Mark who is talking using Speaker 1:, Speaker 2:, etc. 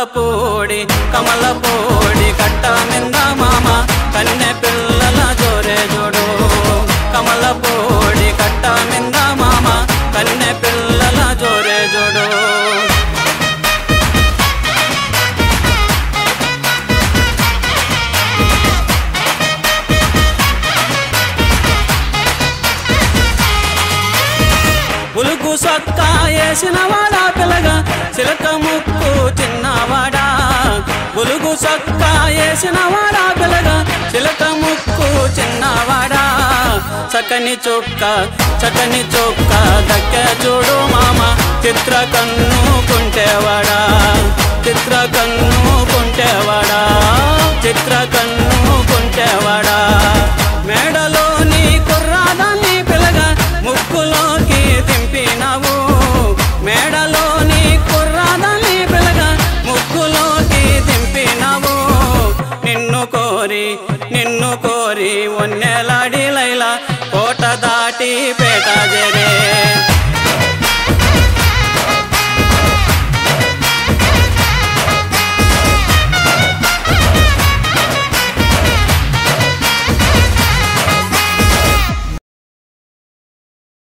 Speaker 1: కమలపూడి కమలపూడి కట్ట మింద మామ కన్నె పిల్లల జోరే జోడు కమలపూడి కట్ట మింద మామ కన్నె పిల్లల జోరే జోడు ఉలుగు సొక్క వేసినవాడా పిల్లగా చిలక ముక్కు తిన్నవాడా ఉలుగు సొక్క వేసినవాడా పిల్లగా చిలక ముక్కు చిన్నవాడా చక్కని చొక్క దక్కే చూడు మామ చిత్ర కన్ను కుంటేవాడా చిత్ర కన్ను కుంటేవాడా చిత్ర కన్ను కుంటేవాడా మేడలోని కుర్రాదాన్ని పిల్లగా ముక్కులోకి దింపినావు మేడలోని కుర్రాదాన్ని పిల్లగా ముక్కులోకి దింపినావు నిన్ను కోరి ఒన్నెలాడి లైలా కోట దాటి పేట జరే